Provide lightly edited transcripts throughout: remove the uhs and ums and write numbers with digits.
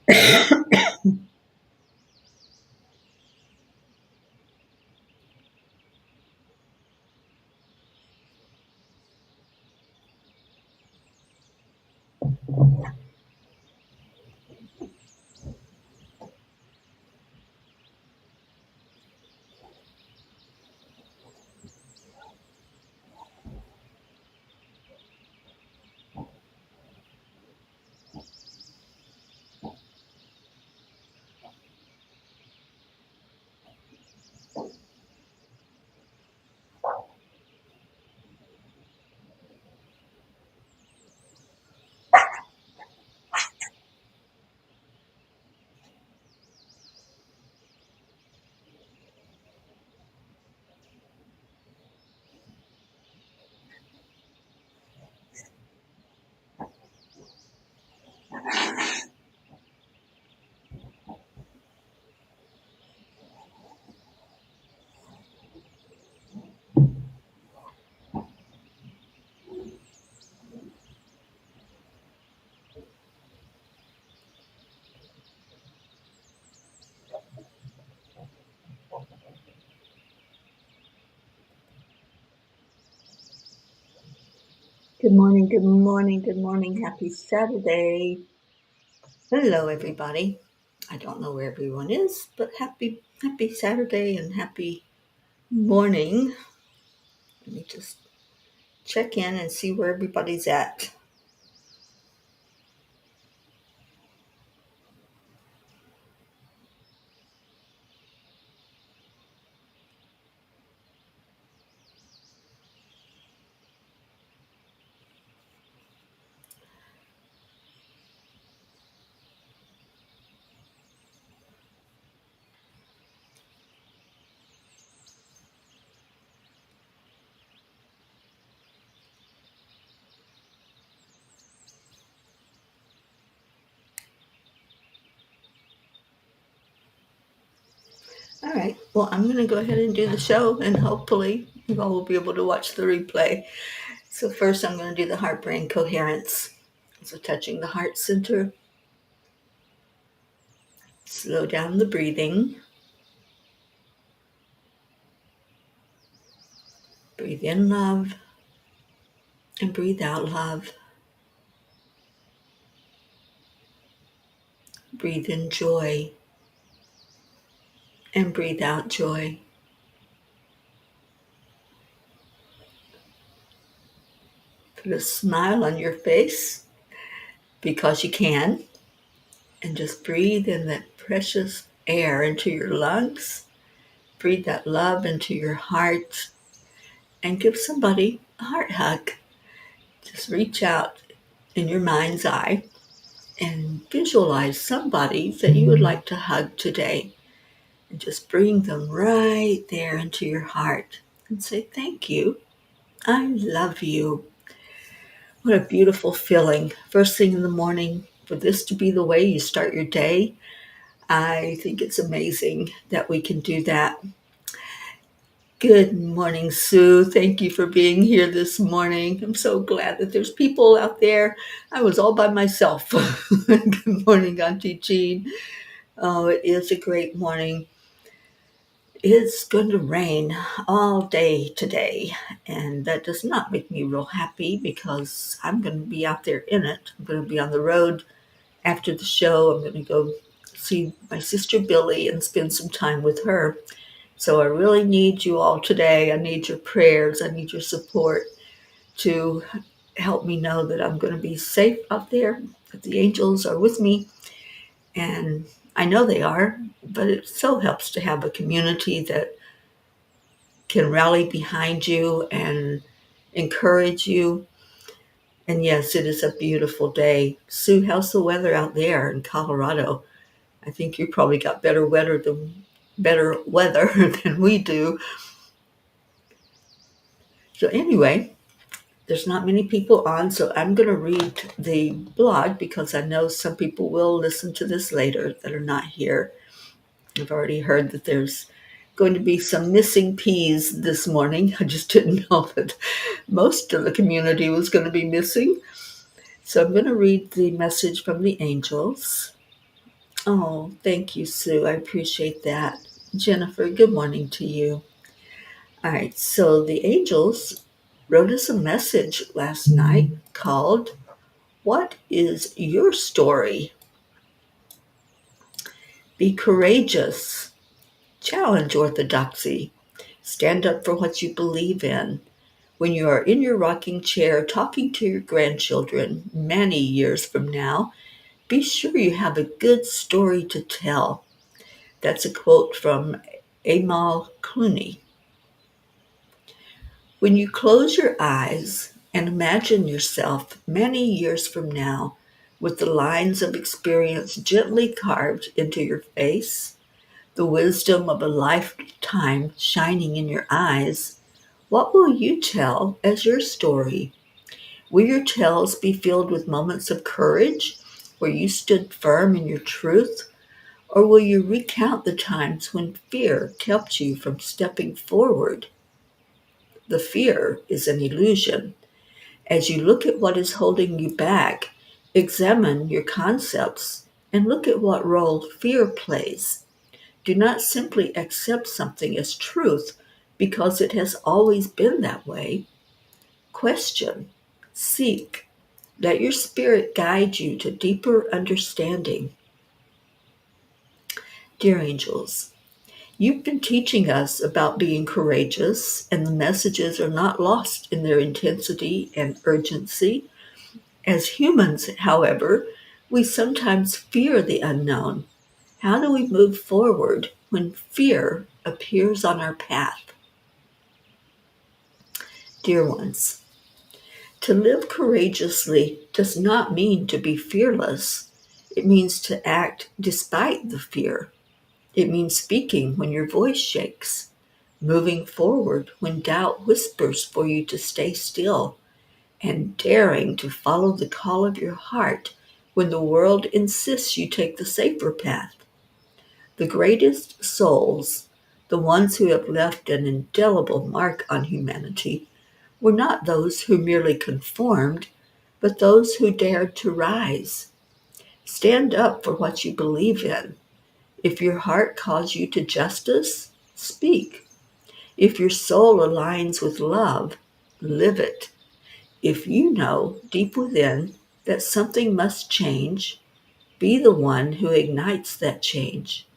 Good morning, good morning, good morning. Happy Saturday. Hello, everybody. I don't know where everyone is, but happy Saturday and happy morning. Let me just check in and see where everybody's at. All right. Well, I'm going to go ahead and do the show, and hopefully you all will be able to watch the replay. So first, I'm going to do the heart-brain coherence. So touching the heart center, slow down the breathing. Breathe in love and breathe out love. Breathe in joy and breathe out joy. Put a smile on your face because you can, and just breathe in that precious air into your lungs. Breathe that love into your heart and give somebody a heart hug. Just reach out in your mind's eye and visualize somebody that you would like to hug today, and just bring them right there into your heart and say, thank you. I love you. What a beautiful feeling. First thing in the morning, for this to be the way you start your day. I think it's amazing that we can do that. Good morning, Sue. Thank you for being here this morning. I'm so glad that there's people out there. I was all by myself. Good morning, Auntie Jean. Oh, it is a great morning. It's going to rain all day today, and that does not make me real happy because I'm going to be out there in it. I'm going to be on the road after the show. I'm going to go see my sister Billy and spend some time with her. So I really need you all today. I need your prayers. I need your support to help me know that I'm going to be safe out there, that the angels are with me. And I know they are, but it so helps to have a community that can rally behind you and encourage you. And yes, it is a beautiful day. Sue, how's the weather out there in Colorado? I think you probably got better weather than we do. So anyway, there's not many people on, so I'm going to read the blog because I know some people will listen to this later that are not here. I've already heard that there's going to be some missing peas this morning. I just didn't know that most of the community was going to be missing. So I'm going to read the message from the angels. Oh, thank you, Sue. I appreciate that. Jennifer, good morning to you. All right, so the angels wrote us a message last night called, What is Your Story? Be courageous, challenge orthodoxy, stand up for what you believe in. When you are in your rocking chair talking to your grandchildren many years from now, be sure you have a good story to tell. That's a quote from Amal Clooney. When you close your eyes and imagine yourself many years from now with the lines of experience gently carved into your face, the wisdom of a lifetime shining in your eyes, what will you tell as your story? Will your tales be filled with moments of courage where you stood firm in your truth? Or will you recount the times when fear kept you from stepping forward? The fear is an illusion. As you look at what is holding you back, examine your concepts and look at what role fear plays. Do not simply accept something as truth because it has always been that way. Question, seek, let your spirit guide you to deeper understanding. Dear angels, you've been teaching us about being courageous, and the messages are not lost in their intensity and urgency. As humans, however, we sometimes fear the unknown. How do we move forward when fear appears on our path? Dear ones, to live courageously does not mean to be fearless. It means to act despite the fear. It means speaking when your voice shakes, moving forward when doubt whispers for you to stay still, and daring to follow the call of your heart when the world insists you take the safer path. The greatest souls, the ones who have left an indelible mark on humanity, were not those who merely conformed, but those who dared to rise. Stand up for what you believe in. If your heart calls you to justice, speak. If your soul aligns with love, live it. If you know deep within that something must change, be the one who ignites that change.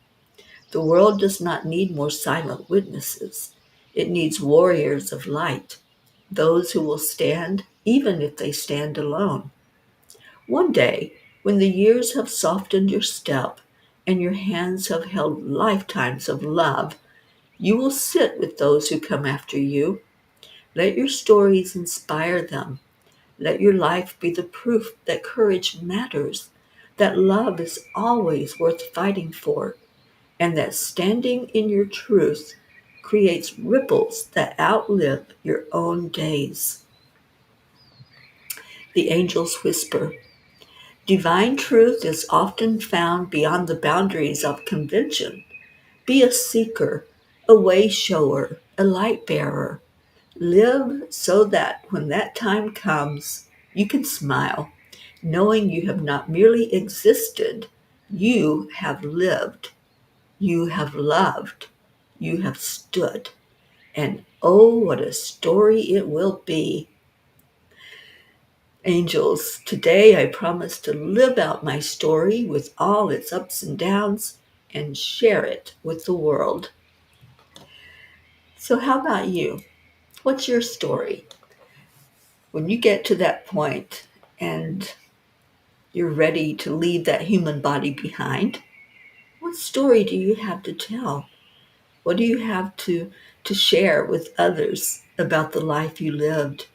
The world does not need more silent witnesses. It needs warriors of light, those who will stand even if they stand alone. One day, when the years have softened your step and your hands have held lifetimes of love, you will sit with those who come after you. Let your stories inspire them. Let your life be the proof that courage matters, that love is always worth fighting for, and that standing in your truth creates ripples that outlive your own days. The angels whisper, Divine truth is often found beyond the boundaries of convention. Be a seeker, a way shower, a light bearer. Live so that when that time comes, you can smile, knowing you have not merely existed, you have lived, you have loved, you have stood. And oh, what a story it will be. Angels, today I promise to live out my story with all its ups and downs and share it with the world. So, how about you? What's your story? When you get to that point and you're ready to leave that human body behind, what story do you have to tell? What do you have to share with others about the life you lived?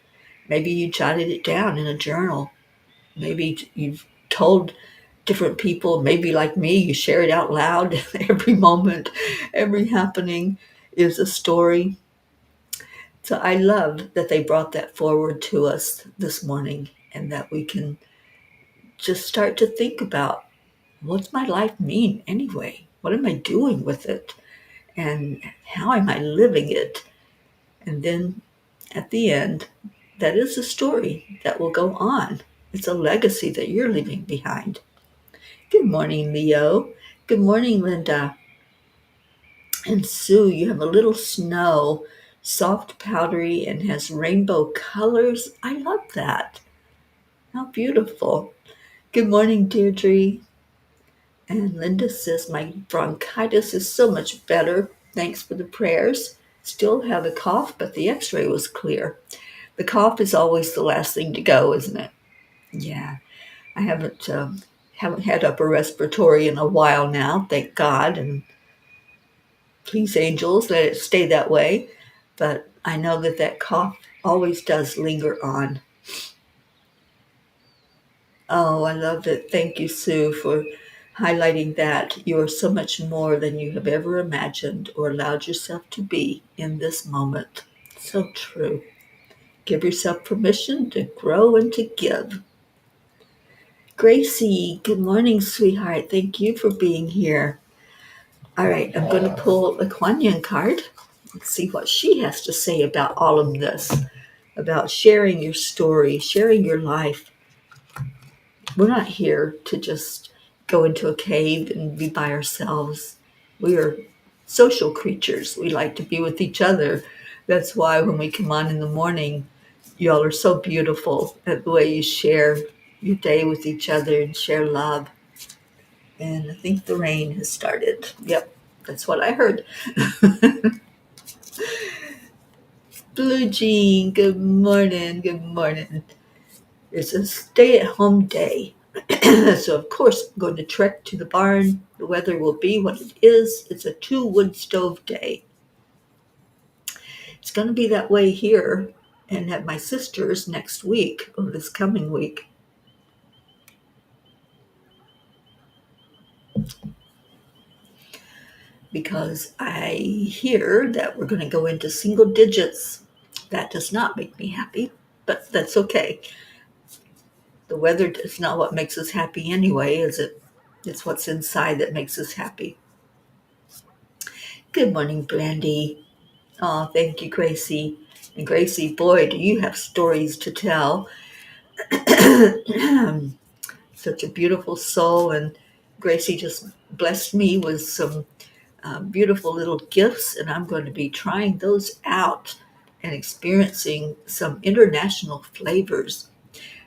Maybe you jotted it down in a journal. Maybe you've told different people, maybe like me, you share it out loud. Every moment, every happening is a story. So I love that they brought that forward to us this morning and that we can just start to think about, what's my life mean anyway? What am I doing with it? And how am I living it? And then at the end, that is a story that will go on. It's a legacy that you're leaving behind. Good morning, Leo. Good morning, Linda. And Sue, you have a little snow, soft, powdery, and has rainbow colors. I love that. How beautiful. Good morning, Deirdre. And Linda says, my bronchitis is so much better. Thanks for the prayers. Still have a cough, but the x-ray was clear. The cough is always the last thing to go, isn't it? Yeah. I haven't had upper respiratory in a while now, thank God, and please angels, let it stay that way. But I know that cough always does linger on. Oh, I love it. Thank you, Sue, for highlighting that. You are so much more than you have ever imagined or allowed yourself to be in this moment. So true. Give yourself permission to grow and to give. Gracie, good morning, sweetheart. Thank you for being here. All right, I'm going to pull a Kuan Yin card and see what she has to say about all of this, about sharing your story, sharing your life. We're not here to just go into a cave and be by ourselves. We are social creatures. We like to be with each other. That's why when we come on in the morning, y'all are so beautiful at the way you share your day with each other and share love. And I think the rain has started. Yep, that's what I heard. Blue Jean, good morning, good morning. It's a stay-at-home day. So of course I'm going to trek to the barn. The weather will be what it is. It's a 2 wood stove day. It's going to be that way here and at my sister's next week, or this coming week. Because I hear that we're going to go into single digits. That does not make me happy, but that's okay. The weather is not what makes us happy anyway, is it? It's what's inside that makes us happy. Good morning, Brandy. Oh, thank you, Gracie. And Gracie, boy, do you have stories to tell. Such a beautiful soul. And Gracie just blessed me with some beautiful little gifts, and I'm going to be trying those out and experiencing some international flavors.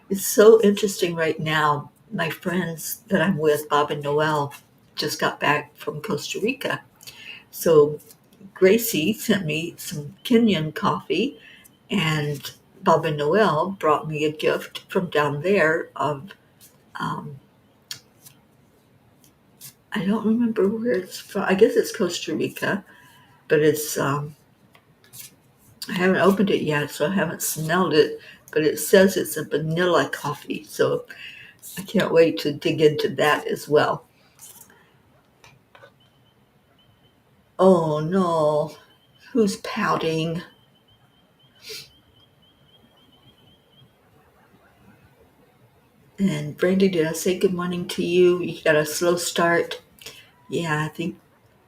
It's so interesting right now. My friends that I'm with, Bob and Noel, just got back from Costa Rica. So Gracie sent me some Kenyan coffee, and Bob and Noel brought me a gift from down there of, um, I don't remember where it's from. I guess it's Costa Rica, but I haven't opened it yet, so I haven't smelled it, but it says it's a vanilla coffee, so I can't wait to dig into that as well. Oh no, who's pouting? And Brandy, did I say good morning to you? You got a slow start. Yeah, I think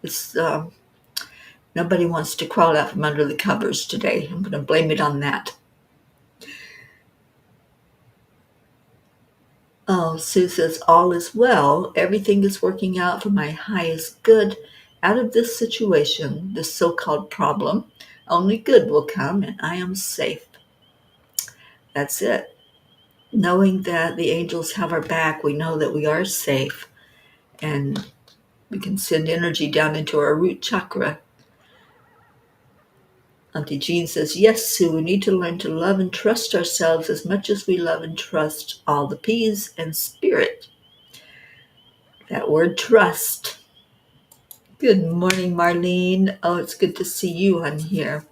it's nobody wants to crawl out from under the covers today. I'm going to blame it on that. Oh, Sue says all is well. Everything is working out for my highest good. Out of this situation, this so-called problem, only good will come, and I am safe. That's it. Knowing that the angels have our back, we know that we are safe, and we can send energy down into our root chakra. Auntie Jean says, yes, Sue, we need to learn to love and trust ourselves as much as we love and trust all the P's and spirit. That word trust. Good morning, Marlene. Oh, it's good to see you on here.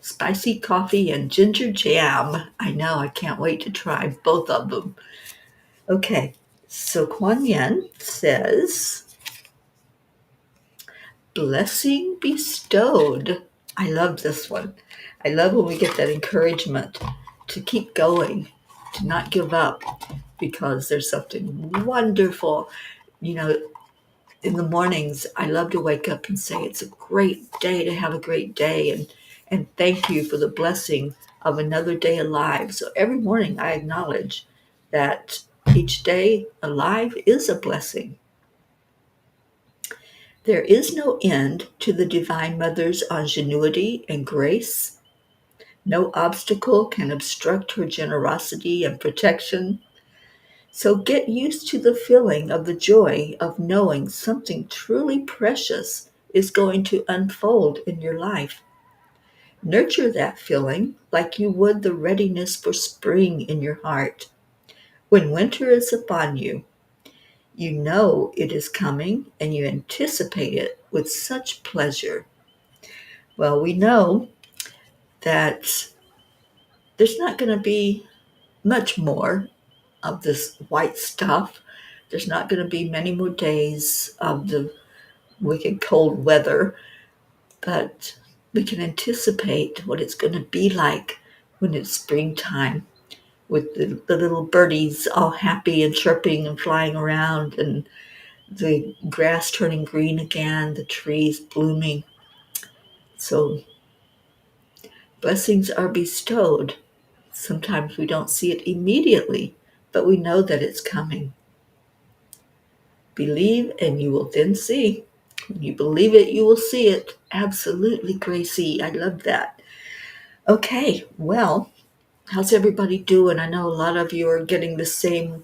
Spicy coffee and ginger jam. I know, I can't wait to try both of them. Okay, so Kuan Yin says, blessing bestowed. I love this one. I love when we get that encouragement to keep going, to not give up, because there's something wonderful. You know, in the mornings, I love to wake up and say, it's a great day to have a great day. And thank you for the blessing of another day alive. So every morning I acknowledge that each day alive is a blessing. There is no end to the Divine Mother's ingenuity and grace. No obstacle can obstruct her generosity and protection. So get used to the feeling of the joy of knowing something truly precious is going to unfold in your life. Nurture that feeling like you would the readiness for spring in your heart. When winter is upon you, you know it is coming and you anticipate it with such pleasure. Well, we know that there's not going to be much more of this white stuff. There's not going to be many more days of the wicked cold weather, but we can anticipate what it's going to be like when it's springtime with the little birdies all happy and chirping and flying around, and the grass turning green again, the trees blooming. So blessings are bestowed. Sometimes we don't see it immediately, but we know that it's coming. Believe and you will then see. When you believe it, you will see it. Absolutely, Gracie. I love that. Okay, well, how's everybody doing? I know a lot of you are getting the same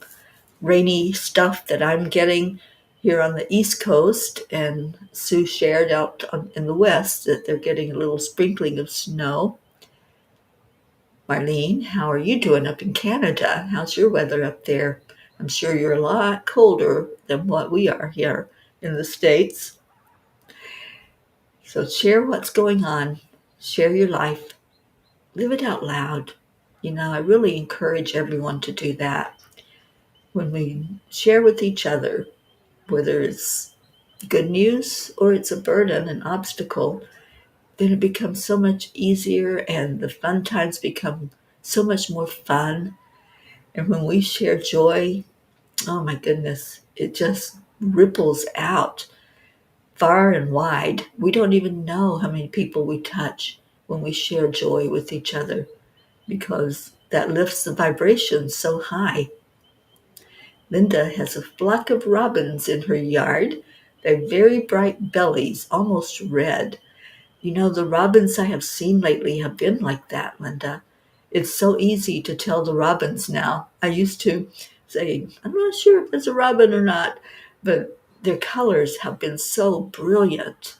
rainy stuff that I'm getting here on the East Coast, and Sue shared out in the West that they're getting a little sprinkling of snow. Marlene, how are you doing up in Canada? How's your weather up there? I'm sure you're a lot colder than what we are here in the States. So share what's going on. Share your life. Live it out loud. I really encourage everyone to do that. When we share with each other, whether it's good news or it's a burden, an obstacle, then it becomes so much easier and the fun times become so much more fun. And when we share joy, oh my goodness, it just ripples out far and wide. We don't even know how many people we touch when we share joy with each other, because that lifts the vibration so high. Linda has a flock of robins in her yard. They're very bright bellies, almost red. The robins I have seen lately have been like that, Linda. It's so easy to tell the robins now. I used to say, I'm not sure if it's a robin or not, but their colors have been so brilliant.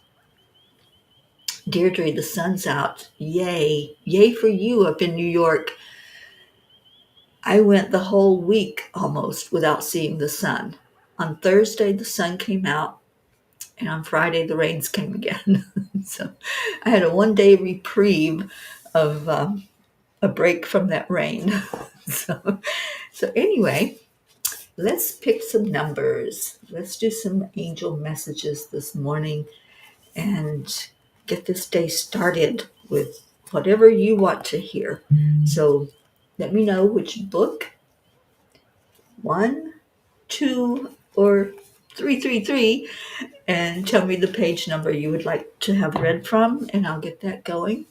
Deirdre, the sun's out. Yay. Yay for you up in New York. I went the whole week almost without seeing the sun. On Thursday, the sun came out, and on Friday, the rains came again. So I had a 1 day reprieve of a break from that rain. so, so anyway, let's pick some numbers. Let's do some angel messages this morning and get this day started with whatever you want to hear. So let me know which book, 1, 2, or 333, and tell me the page number you would like to have read from, and I'll get that going.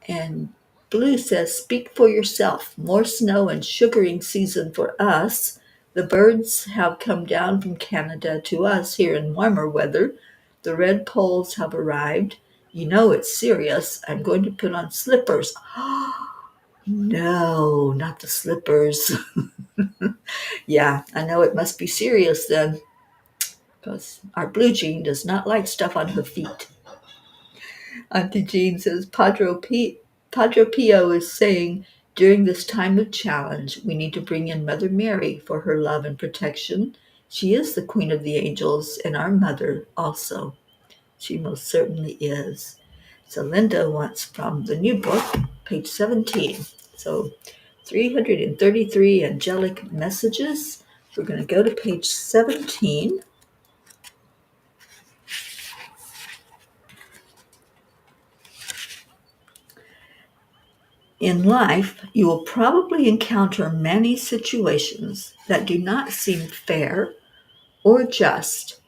And Blue says, speak for yourself. More snow and sugaring season for us. The birds have come down from Canada to us here in warmer weather. The red poles have arrived. You know it's serious. I'm going to put on slippers. No, not the slippers. Yeah, I know it must be serious then, because our blue jean does not like stuff on her feet. Auntie Jean says, Padre Pio is saying, during this time of challenge, we need to bring in Mother Mary for her love and protection. She is the Queen of the Angels and our mother also. She most certainly is. So Linda wants from the new book, page 17. So 333 angelic messages. We're going to go to page 17. In life, you will probably encounter many situations that do not seem fair or just.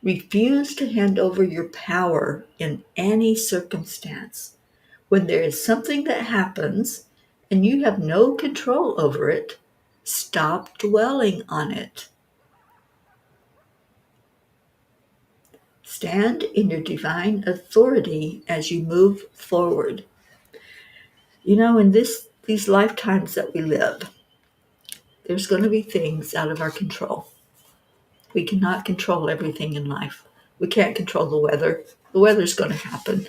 Refuse to hand over your power in any circumstance. When there is something that happens and you have no control over it, stop dwelling on it. Stand in your divine authority as you move forward. You know, in these lifetimes that we live, there's going to be things out of our control. We cannot control everything in life. We can't control the weather. The weather's going to happen.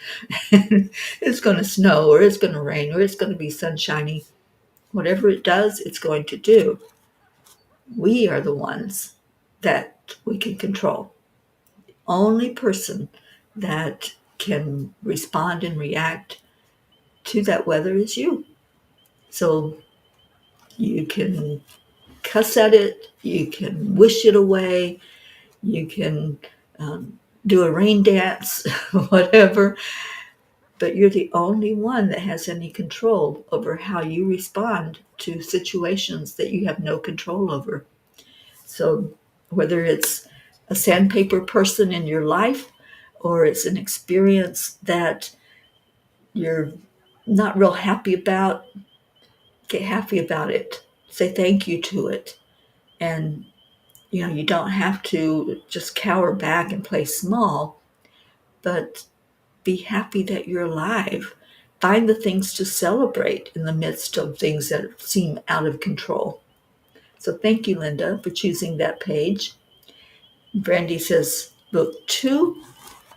It's going to snow, or it's going to rain, or it's going to be sunshiny. Whatever it does, it's going to do. We are the ones that we can control. Only person that can respond and react to that weather is you. So you can cuss at it, you can wish it away, you can do a rain dance, whatever, but you're the only one that has any control over how you respond to situations that you have no control over. So whether it's a sandpaper person in your life, or it's an experience that you're not real happy about, get happy about it. Say thank you to it. And you don't have to just cower back and play small, but be happy that you're alive. Find the things to celebrate in the midst of things that seem out of control. So thank you, Linda, for choosing that page. Brandy says, book 2,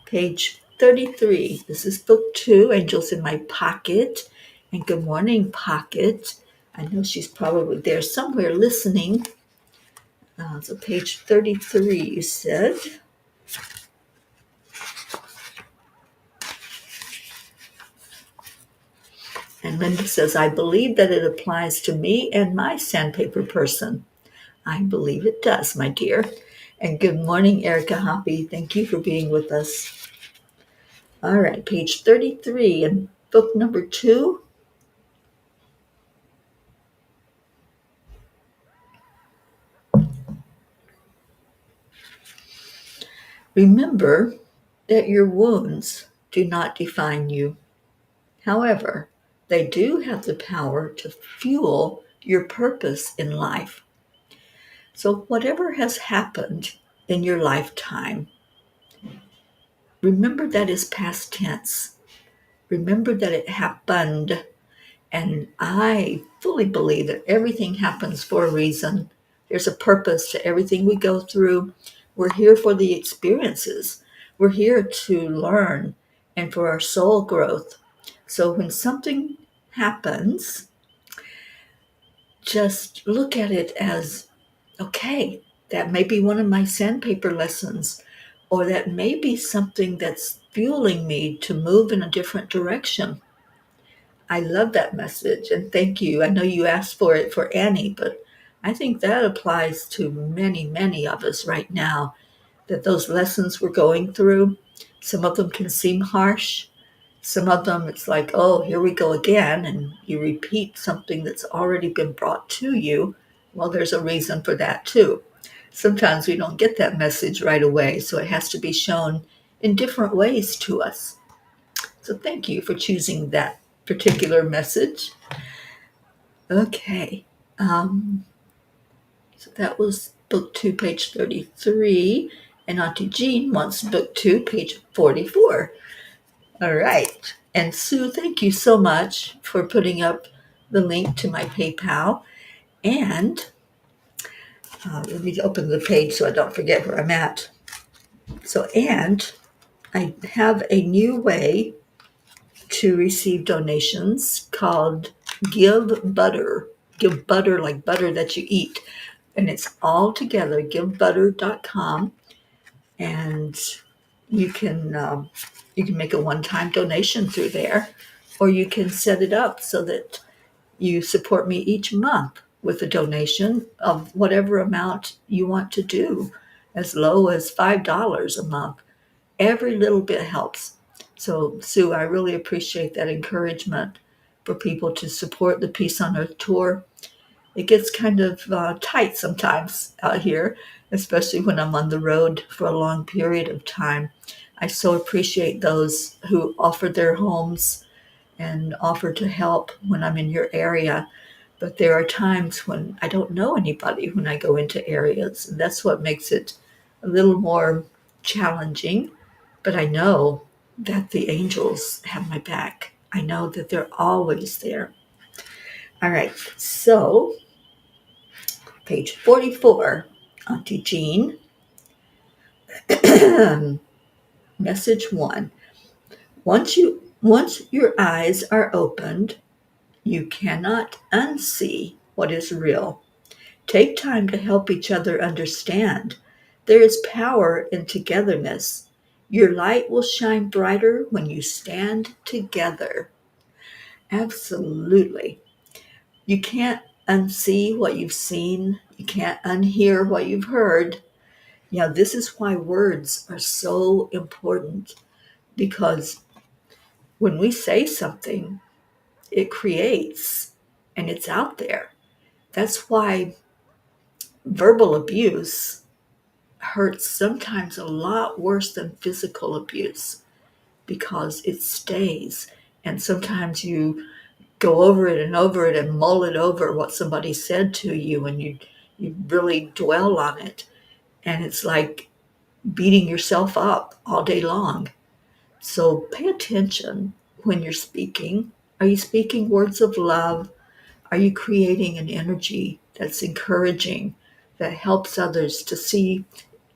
page 33. This is book 2, Angels in My Pocket. And good morning, Pocket. I know she's probably there somewhere listening. So page 33, you said. And Linda says, I believe that it applies to me and my sandpaper person. I believe it does, my dear. And good morning, Erica Hoppy. Thank you for being with us. All right, page 33 and book number 2. Remember that your wounds do not define you. However, they do have the power to fuel your purpose in life. So whatever has happened in your lifetime, remember that is past tense. Remember that it happened. And I fully believe that everything happens for a reason. There's a purpose to everything we go through. We're here for the experiences. We're here to learn and for our soul growth. So when something happens, just look at it as, okay, that may be one of my sandpaper lessons, or that may be something that's fueling me to move in a different direction. I love that message, and thank you. I know you asked for it for Annie, but I think that applies to many, many of us right now, that those lessons we're going through, some of them can seem harsh. Some of them it's like, oh, here we go again, and you repeat something that's already been brought to you. Well, there's a reason for that too. Sometimes we don't get that message right away, so it has to be shown in different ways to us. So thank you for choosing that particular message. Okay. So that was book 2, page 33. And Auntie Jean wants book 2, page 44. All right. And Sue, thank you so much for putting up the link to my PayPal. And let me open the page so I don't forget where I'm at. So, and I have a new way to receive donations called Give Butter. Give Butter like butter that you eat. And it's all together, givebutter.com. And you can make a one-time donation through there, or you can set it up so that you support me each month with a donation of whatever amount you want to do, as low as $5 a month. Every little bit helps. So, Sue, I really appreciate that encouragement for people to support the Peace on Earth tour. It gets kind of tight sometimes out here, especially when I'm on the road for a long period of time. I so appreciate those who offer their homes and offer to help when I'm in your area. But there are times when I don't know anybody when I go into areas, and that's what makes it a little more challenging. But I know that the angels have my back. I know that they're always there. All right, so page 44, Auntie Jean, message 1. Once your eyes are opened, you cannot unsee what is real. Take time to help each other understand. There is power in togetherness. Your light will shine brighter when you stand together. Absolutely. You can't unsee what you've seen. You can't unhear what you've heard. This is why words are so important, because when we say something, it creates and it's out there. That's why verbal abuse hurts sometimes a lot worse than physical abuse, because it stays. And sometimes you go over it and mull it over what somebody said to you, and you really dwell on it. And it's like beating yourself up all day long. So pay attention when you're speaking. Are you speaking words of love? Are you creating an energy that's encouraging, that helps others to see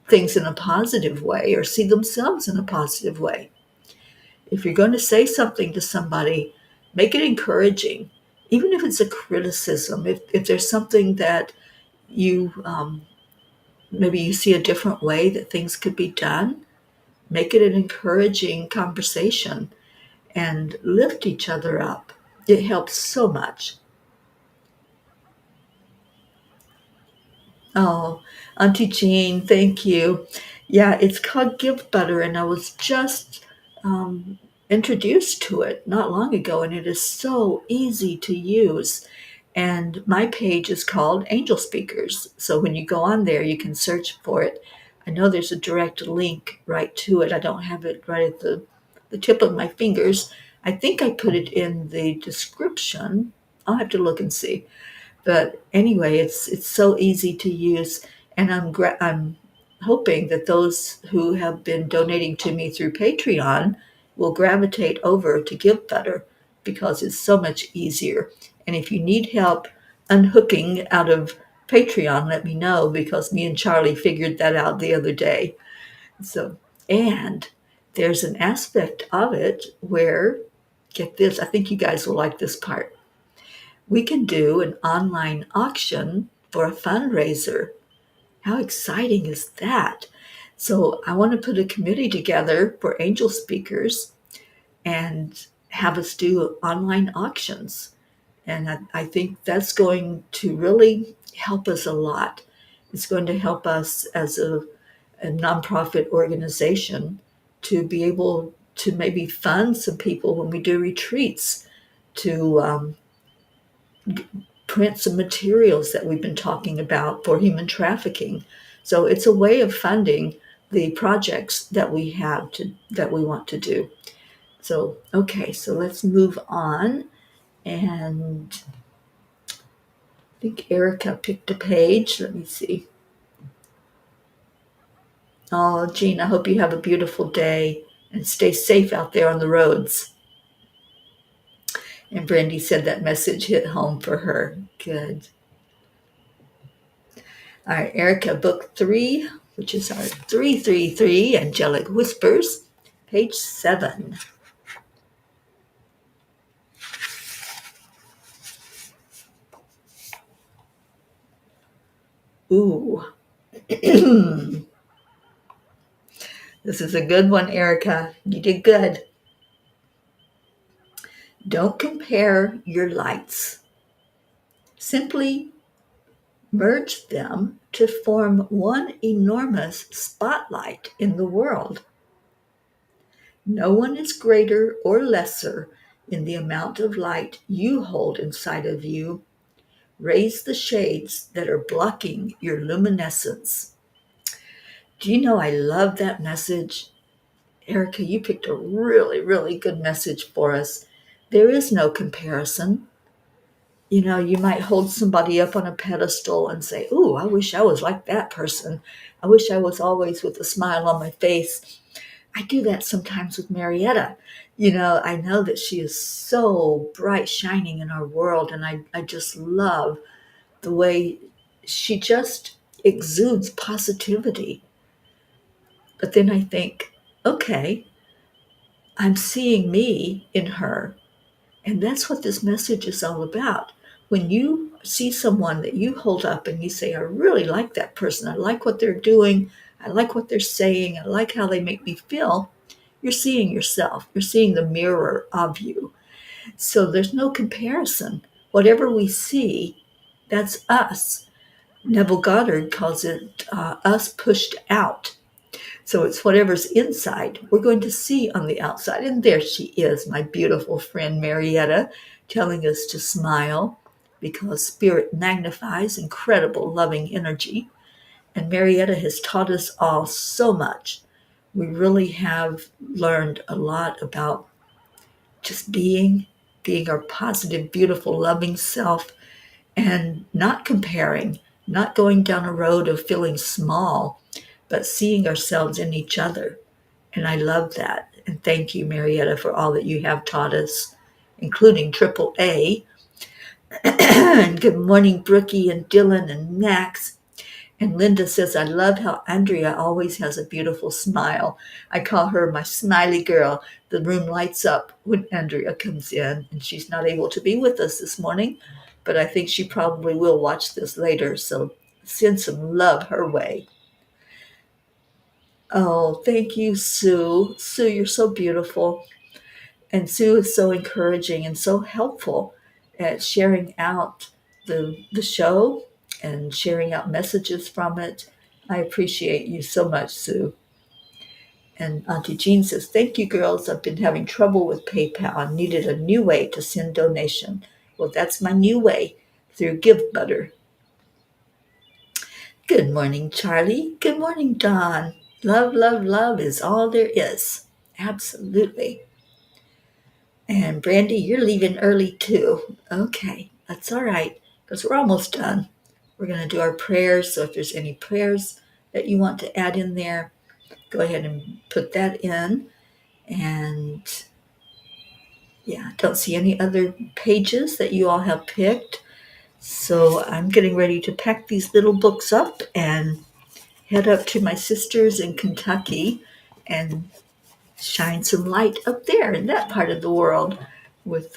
things in a positive way or see themselves in a positive way? If you're going to say something to somebody, make it encouraging, even if it's a criticism. If there's something that you maybe you see a different way that things could be done, make it an encouraging conversation and lift each other up. It helps so much. Oh, Auntie Jean, thank you. Yeah, it's called Give Butter, and I was just um, introduced to it not long ago, and it is so easy to use. And my page is called Angel Speakers. So when you go on there, you can search for it. I know there's a direct link right to it. I don't have it right at the tip of my fingers. I think I put it in the description. I'll have to look and see. But anyway, it's so easy to use, and I'm hoping that those who have been donating to me through Patreon will gravitate over to Give Better, because it's so much easier. And if you need help unhooking out of Patreon, let me know, because me and Charlie figured that out the other day. So, and there's an aspect of it where, get this, I think you guys will like this part. We can do an online auction for a fundraiser. How exciting is that? So I want to put a committee together for angel speakers and have us do online auctions. And I think that's going to really help us a lot. It's going to help us as a nonprofit organization to be able to maybe fund some people when we do retreats, to print some materials that we've been talking about for human trafficking. So it's a way of funding the projects that we have that we want to do. So, okay, so let's move on. And I think Erica picked a page. Let me see. Oh, Jean, I hope you have a beautiful day and stay safe out there on the roads. And Brandy said that message hit home for her. Good. All right, Erica, book 3, which is our 333, Angelic Whispers, page 7. Ooh. This is a good one, Erica. You did good. Don't compare your lights. Simply merge them to form one enormous spotlight in the world. No one is greater or lesser in the amount of light you hold inside of you. Raise the shades that are blocking your luminescence. Do you know I love that message? Erica, you picked a really, really good message for us. There is no comparison. You might hold somebody up on a pedestal and say, "Ooh, I wish I was like that person. I wish I was always with a smile on my face." I do that sometimes with Marietta. You know, I know that she is so bright, shining in our world, and I just love the way she just exudes positivity. But then I think, okay, I'm seeing me in her. And that's what this message is all about. When you see someone that you hold up and you say, I really like that person, I like what they're doing, I like what they're saying, I like how they make me feel, you're seeing yourself. You're seeing the mirror of you. So there's no comparison. Whatever we see, that's us. Neville Goddard calls it us pushed out. So it's whatever's inside we're going to see on the outside. And there she is, my beautiful friend Marietta, telling us to smile because spirit magnifies incredible loving energy. And Marietta has taught us all so much. We really have learned a lot about just being our positive, beautiful, loving self, and not comparing, not going down a road of feeling small, but seeing ourselves in each other. And I love that. And thank you, Marietta, for all that you have taught us, including Triple A. And good morning, Brookie and Dylan and Max. And Linda says, I love how Andrea always has a beautiful smile. I call her my smiley girl. The room lights up when Andrea comes in, and she's not able to be with us this morning, but I think she probably will watch this later. So send some love her way. Oh, thank you, Sue. Sue, you're so beautiful. And Sue is so encouraging and so helpful at sharing out the show and sharing out messages from it. I appreciate you so much, Sue. And Auntie Jean says, thank you, girls. I've been having trouble with PayPal and needed a new way to send donation. Well, that's my new way, through Give Butter. Good morning, Charlie. Good morning, Dawn. Love, love, love is all there is. Absolutely. And Brandy, you're leaving early too. Okay, that's all right, because we're almost done. We're going to do our prayers. So if there's any prayers that you want to add in there, go ahead and put that in. And yeah, don't see any other pages that you all have picked. So I'm getting ready to pack these little books up and head up to my sister's in Kentucky and shine some light up there in that part of the world with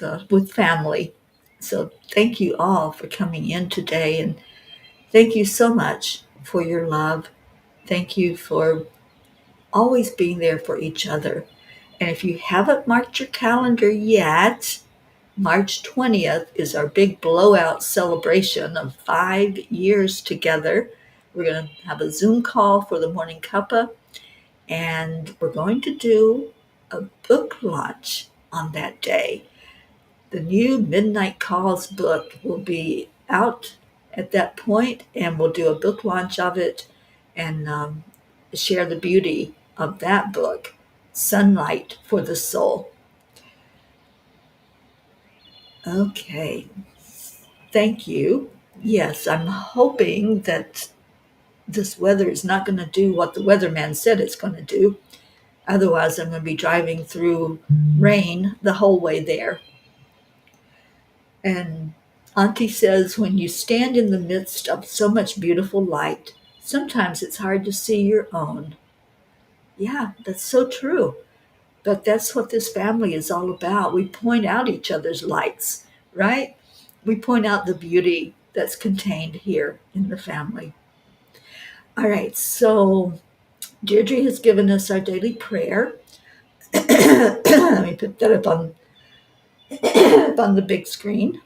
family. So thank you all for coming in today, and thank you so much for your love. Thank you for always being there for each other. And if you haven't marked your calendar yet, March 20th is our big blowout celebration of 5 years together. We're going to have a Zoom call for the Morning Cuppa, and we're going to do a book launch on that day. The new Midnight Calls book will be out at that point, and we'll do a book launch of it and share the beauty of that book, Sunlight for the Soul. Okay, thank you. Yes, I'm hoping that this weather is not going to do what the weatherman said it's going to do. Otherwise, I'm going to be driving through rain the whole way there. And Auntie says, when you stand in the midst of so much beautiful light, sometimes it's hard to see your own. Yeah, that's so true. But that's what this family is all about. We point out each other's lights, right? We point out the beauty that's contained here in the family. All right, so Deirdre has given us our daily prayer. Let me put that up on the big screen.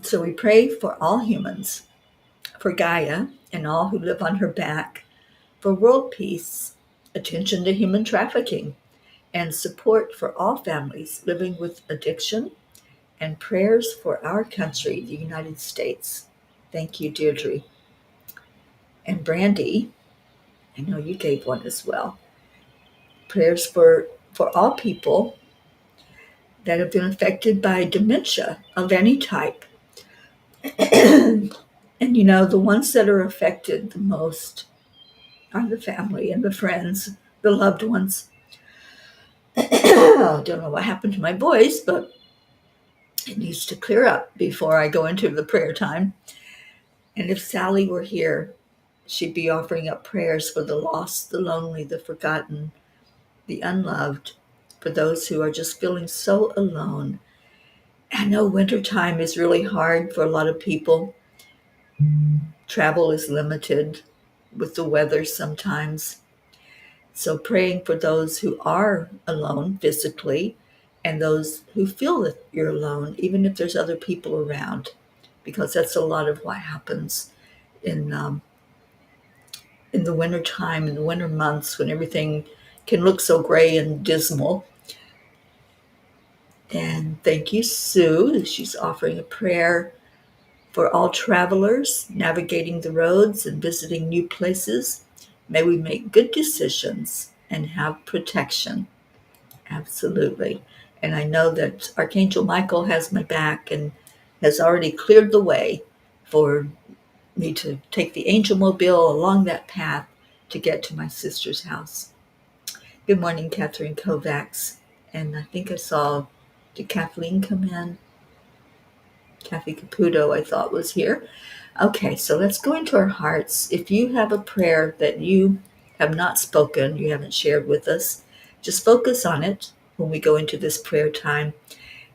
So we pray for all humans, for Gaia and all who live on her back, for world peace, attention to human trafficking, and support for all families living with addiction, and prayers for our country, the United States. Thank you, Deirdre. And Brandy, I know you gave one as well. Prayers for for all people that have been affected by dementia of any type. And the ones that are affected the most are the family and the friends, the loved ones. I don't know what happened to my voice, but it needs to clear up before I go into the prayer time. And if Sally were here, she'd be offering up prayers for the lost, the lonely, the forgotten, the unloved, for those who are just feeling so alone. I know wintertime is really hard for a lot of people. Travel is limited with the weather sometimes. So praying for those who are alone physically and those who feel that you're alone, even if there's other people around, because that's a lot of what happens in the winter time, in the winter months when everything can look so gray and dismal. And thank you, Sue. She's offering a prayer for all travelers navigating the roads and visiting new places. May we make good decisions and have protection. Absolutely. And I know that Archangel Michael has my back and has already cleared the way for me to take the angel mobile along that path to get to my sister's house. Good morning, Catherine Kovacs. And I think I saw, did Kathleen come in? Kathy Caputo, I thought, was here. Okay, so let's go into our hearts. If you have a prayer that you have not spoken, you haven't shared with us, just focus on it when we go into this prayer time.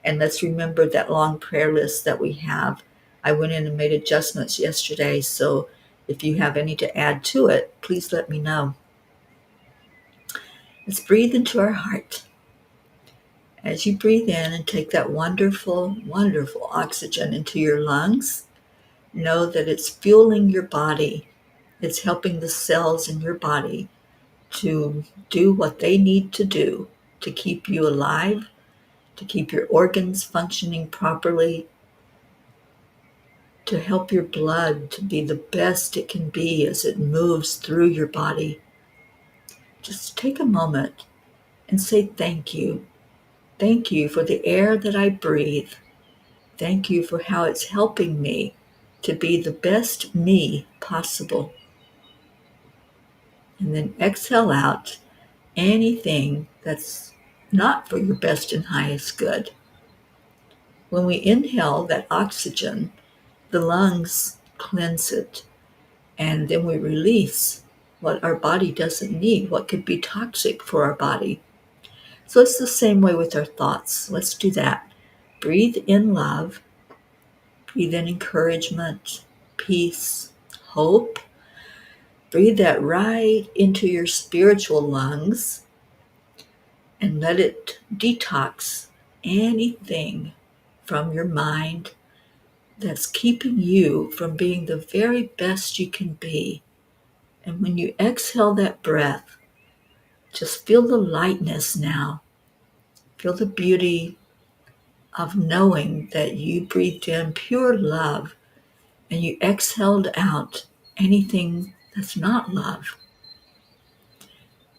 And let's remember that long prayer list that we have. I went in and made adjustments yesterday, so if you have any to add to it, please let me know. Let's breathe into our heart. As you breathe in and take that wonderful, wonderful oxygen into your lungs, know that it's fueling your body. It's helping the cells in your body to do what they need to do to keep you alive, to keep your organs functioning properly, to help your blood to be the best it can be as it moves through your body. Just take a moment and say thank you. Thank you for the air that I breathe. Thank you for how it's helping me to be the best me possible. And then exhale out anything that's not for your best and highest good. When we inhale that oxygen, the lungs cleanse it, and then we release what our body doesn't need, what could be toxic for our body. So it's the same way with our thoughts. Let's do that. Breathe in love, breathe in encouragement, peace, hope. Breathe that right into your spiritual lungs and let it detox anything from your mind that's keeping you from being the very best you can be. And when you exhale that breath, just feel the lightness now. Feel the beauty of knowing that you breathed in pure love and you exhaled out anything that's not love.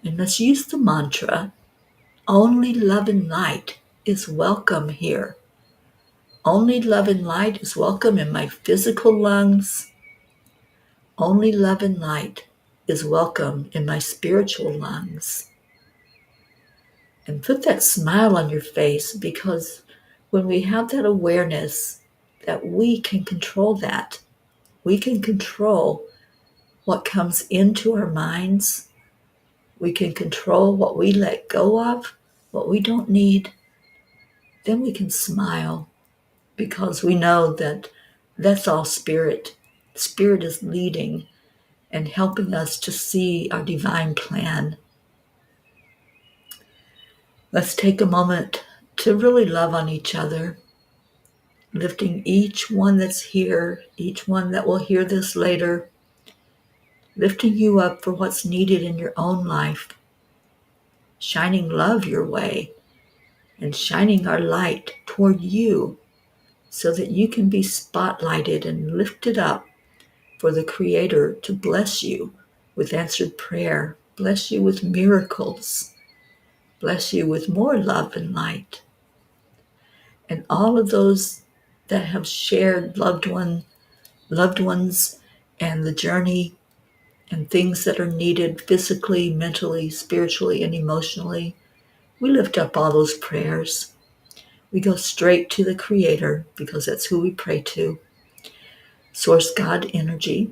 And let's use the mantra, only love and light is welcome here. Only love and light is welcome in my physical lungs. Only love and light is welcome in my spiritual lungs. And put that smile on your face, because when we have that awareness that we can control that, we can control what comes into our minds. We can control what we let go of, what we don't need. Then we can smile because we know that that's all spirit. Spirit is leading and helping us to see our divine plan. Let's take a moment to really love on each other, lifting each one that's here, each one that will hear this later, lifting you up for what's needed in your own life, shining love your way, and shining our light toward you so that you can be spotlighted and lifted up for the Creator to bless you with answered prayer, bless you with miracles, Bless you with more love and light. And all of those that have shared loved ones and the journey and things that are needed physically, mentally, spiritually, and emotionally, we lift up all those prayers. We go straight to the Creator because that's who we pray to, Source God energy,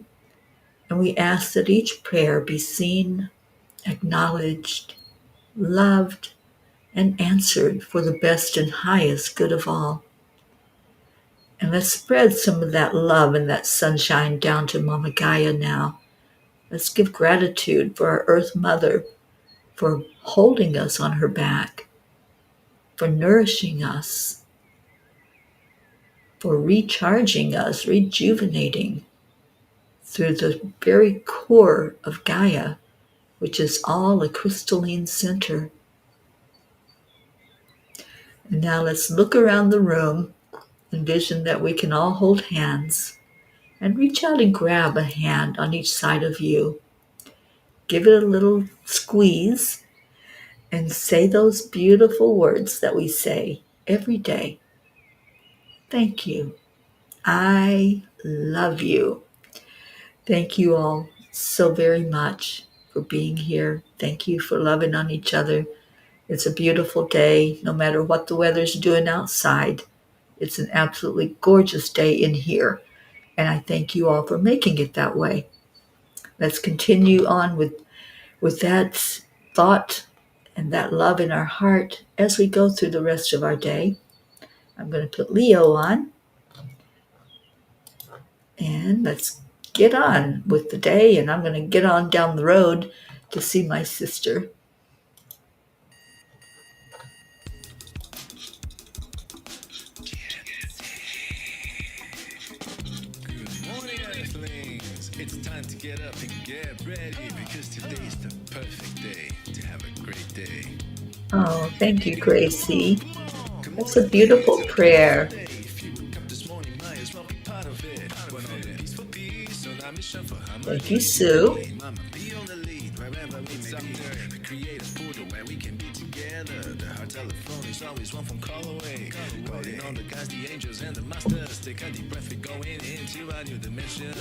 and we ask that each prayer be seen, acknowledged, loved, and answered for the best and highest good of all. And let's spread some of that love and that sunshine down to Mama Gaia now. Let's give gratitude for our Earth Mother for holding us on her back, for nourishing us, for recharging us, rejuvenating through the very core of Gaia, which is all a crystalline center. And now let's look around the room, envision that we can all hold hands, and reach out and grab a hand on each side of you. Give it a little squeeze and say those beautiful words that we say every day. Thank you. I love you. Thank you all so very much for being here. Thank you for loving on each other. It's a beautiful day, no matter what the weather's doing outside. It's an absolutely gorgeous day in here, and I thank you all for making it that way. Let's continue on with that thought and that love in our heart as we go through the rest of our day. I'm going to put Leo on, and let's get on with the day, and I'm going to get on down the road to see my sister. Good morning, Earthlings. It's time to get up and get ready because today's the perfect day to have a great day. Oh, thank you, Gracie. That's a beautiful prayer. Thank you, Sue. Create a portal where we can be together. The heart telephone is always one phone call away. Calling on the guys, the angels, and the masters. Take a deep breath, we're going into a new dimension.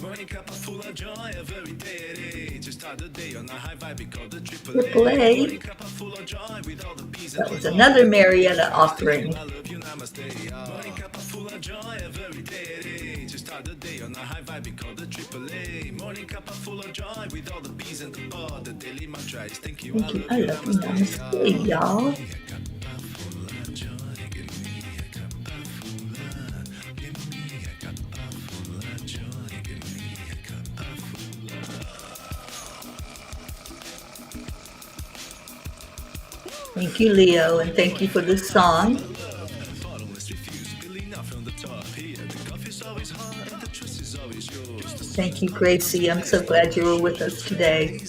Morning Cuppa full of joy, every day. Just start the day on a high vibe, we call the triple A. Morning Cuppa full of joy with all the bees. That was another Marietta offering. I love you, namaste. Morning Cuppa full of joy, every day. Just start the day on a high vibe, we call the triple A. Morning Cuppa full of joy with all the bees and the pod. The daily mantra is thank you, I love you, namaste, y'all. Thank you, Leo, and thank you for this song. Thank you, Gracie. I'm so glad you were with us today.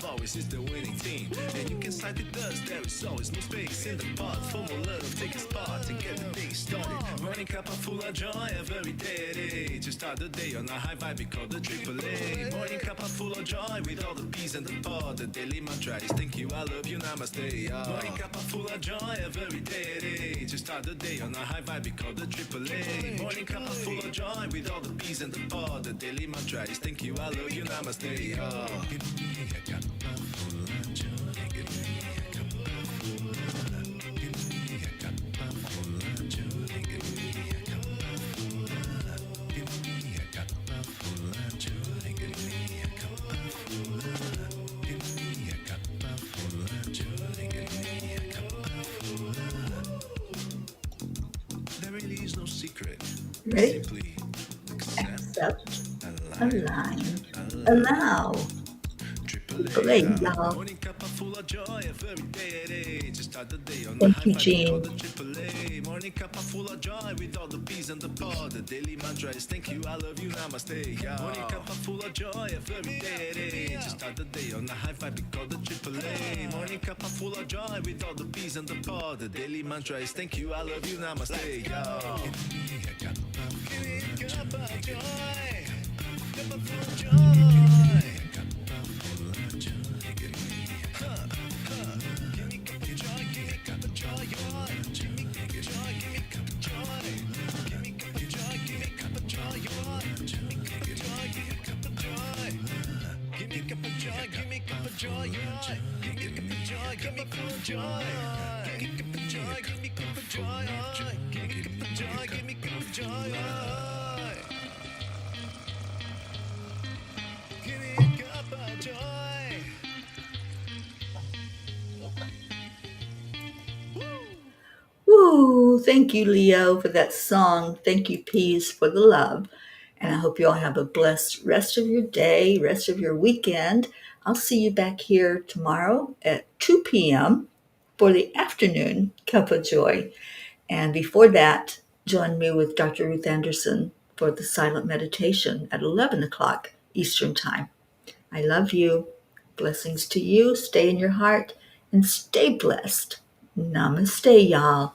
Always is the winning team, and you can side with us. There is always no space in the pot for more love. Take a spot to get the day started. Morning Cuppa full of joy every day. To start the day on a high vibe, we call the triple A. Morning Cuppa full of joy with all the bees and the pod. The daily mantra is thank you, I love you, namaste. Morning Cuppa full of joy every day. To start the day on a high vibe, we call the triple A. Morning Cuppa full of joy with all the bees and the pod. The daily mantra is thank you, I love you, namaste. Give me a cup. There really is no secret. Ready? Simply Accept, align, allow. Play, y'all. Morning Cuppa full of joy every day. Just start the day on Thank you, Jean. Morning Cuppa full of joy with all the bees and the pod. The daily mantra is thank you, I love you, namaste. Morning Cuppa full of joy every day. Just start the day on a high vibe, we call the triple A. Morning Cuppa full of joy with all the bees and the pod. The daily mantra is thank you, I love you, namaste. Give me a cup of joy. Cuppa full of joy. Give me Cuppa Joy. Give me Cuppa Joy. Give me Cuppa Joy. Give me Cuppa Joy. Give me Cuppa Joy. Give me a Cuppa Joy. Woo! Thank you, Leo, for that song. Thank you, Peas, for the love. And I hope you all have a blessed rest of your day, rest of your weekend. I'll see you back here tomorrow at 2 p.m. for the afternoon Cup of Joy. And before that, join me with Dr. Ruth Anderson for the silent meditation at 11 o'clock Eastern Time. I love you. Blessings to you. Stay in your heart and stay blessed. Namaste, y'all.